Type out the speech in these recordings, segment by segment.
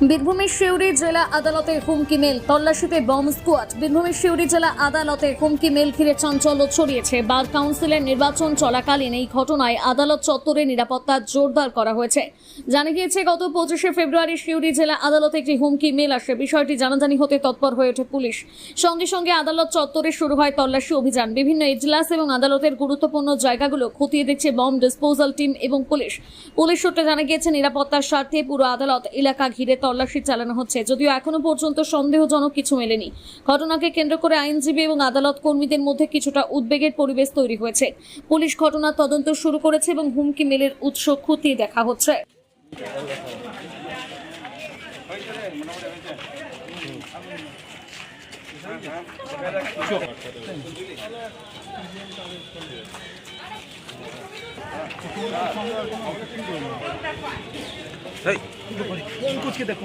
বীরভূমের সিউড়ি জেলা আদালতে হুমকি মেল, তল্লাশিতে বম স্কোয়াড। বীরভূমের সিউড়ি জেলা আদালতে হুমকি মেল ঘিরে চাঞ্চল্য ছড়িয়েছে। বার কাউন্সিলের নির্বাচন চলাকালীন এই ঘটনায় আদালত চত্বরে নিরাপত্তা জোরদার করা হয়েছে। জানা গিয়েছে, গত 25শে ফেব্রুয়ারি সিউড়ি জেলা আদালতে একটি হুমকি মেল আসে। বিষয়টি জানাজানি হতে তৎপর হয়ে ওঠে পুলিশ। সঙ্গে সঙ্গে আদালত চত্বরে শুরু হয় তল্লাশি অভিযান। বিভিন্ন এজলাস এবং আদালতের গুরুত্বপূর্ণ জায়গাগুলো খতিয়ে দেখছে বম ডিসপোজাল টিম এবং পুলিশ। সূত্রে জানা গিয়েছে, নিরাপত্তার স্বার্থে পুরো আদালত এলাকা ঘিরে তল্লাশি চালানো হচ্ছে, যদিও এখনো পর্যন্ত সন্দেহজনক কিছু মেলেনি। ঘটনাকে কেন্দ্র করে আইনজীবী এবং আদালত কর্মীদের মধ্যে কিছুটা উদ্বেগের পরিবেশ তৈরি হয়েছে। পুলিশ ঘটনার তদন্ত শুরু করেছে এবং হুমকি মেলের উৎস খতিয়ে দেখা হচ্ছে। कुछ के देखो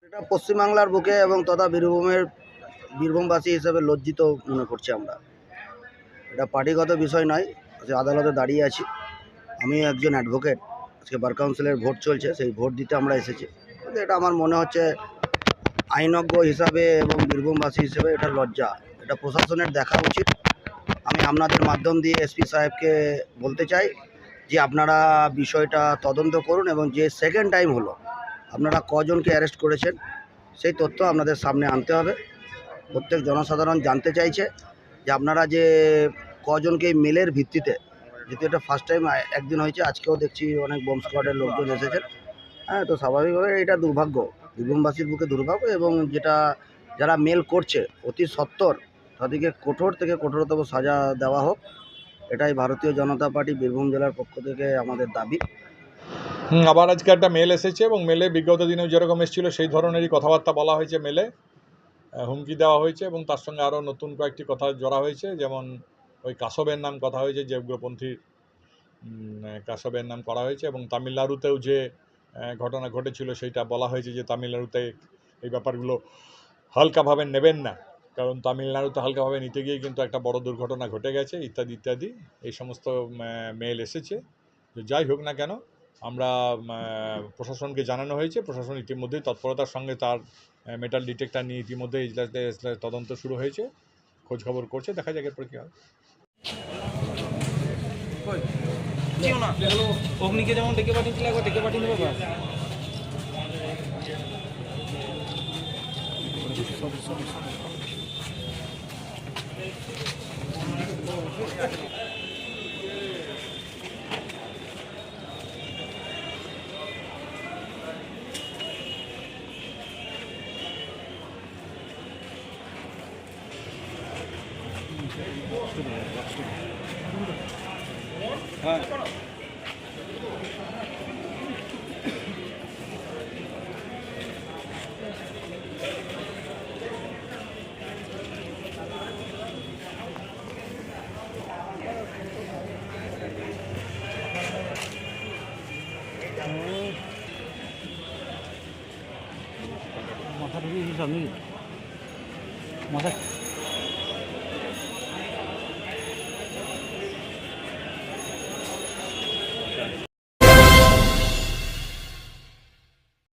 এটা পশ্চিমবাংলার বুকে এবং তথা বীরভূমবাসী হিসেবে লজ্জিত মনে করছি আমরা। এটা পার্টিগত বিষয় নয়, যে আদালতে দাঁড়িয়ে আছি। আমি একজন অ্যাডভোকেট। আজকে বার কাউন্সিলের ভোট চলছে, সেই ভোট দিতে আমরা এসেছি। কিন্তু এটা আমার মনে হচ্ছে আইনজ্ঞ হিসাবে এবং বীরভূমবাসী হিসেবে এটা লজ্জা, এটা প্রশাসনের দেখা উচিত। আমি আপনাদের মাধ্যম দিয়ে এসপি সাহেবকে বলতে চাই যে আপনারা বিষয়টা তদন্ত করুন এবং যে সেকেন্ড টাইম হলো আপনারা কজনকে অ্যারেস্ট করেছেন সেই তথ্য আপনাদের সামনে আনতে হবে। প্রত্যেক জনসাধারণ জানতে চাইছে যে আপনারা যে কজনকে মেলের ভিত্তিতে, যেহেতু এটা ফার্স্ট টাইম একদিন হয়েছে, আজকেও দেখছি অনেক বম স্কোয়াডের লোকজন এসেছেন। হ্যাঁ, তো স্বাভাবিকভাবে এটা দুর্ভাগ্য, বীরভূমবাসীর বুকে দুর্ভাগ্য। এবং যেটা যারা মেল করছে অতি সত্বর তাদেরকে কঠোর থেকে কঠোরতম সাজা দেওয়া হোক, এটাই ভারতীয় জনতা পার্টি বীরভূম জেলার পক্ষ থেকে আমাদের দাবি। আবার আজকে একটা মেল এসেছে এবং মেলে বিগত দিনেও যেরকম এসেছিল সেই ধরনেরই কথাবার্তা বলা হয়েছে। মেলে হুমকি দেওয়া হয়েছে এবং তার সঙ্গে আরও নতুন কয়েকটি কথা জড়া হয়েছে, যেমন ওই কাসবের নাম কথা হয়েছে, যে উগ্রপন্থী কাসবের নাম করা হয়েছে। এবং তামিলনাড়ুতেও যে ঘটনা ঘটেছিল সেইটা বলা হয়েছে যে তামিলনাড়ুতে এই ব্যাপারগুলো হালকাভাবে নেবেন না, কারণ তামিলনাড়ুতে হালকাভাবে নিতে গিয়ে কিন্তু একটা বড় দুর্ঘটনা ঘটে গেছে, ইত্যাদি ইত্যাদি এই সমস্ত মেল এসেছে। তো যাই হোক না কেন, আমরা প্রশাসনকে জানানো হয়েছে। প্রশাসন ইতিমধ্যেই তৎপরতার সঙ্গে তার মেটাল ডিটেক্টর নিয়ে ইতিমধ্যে এজলাসে তদন্ত শুরু হয়েছে, খোঁজখবর করছে। দেখা যাক এরপর কী হয়। অগ্নিকে যেমন ডেকে পাঠিয়েছিল একবার ডেকে পাঠিয়ে দেবো। হ্যাঁ, মাথা ঢুকিয়েছিস আপনি? মাথা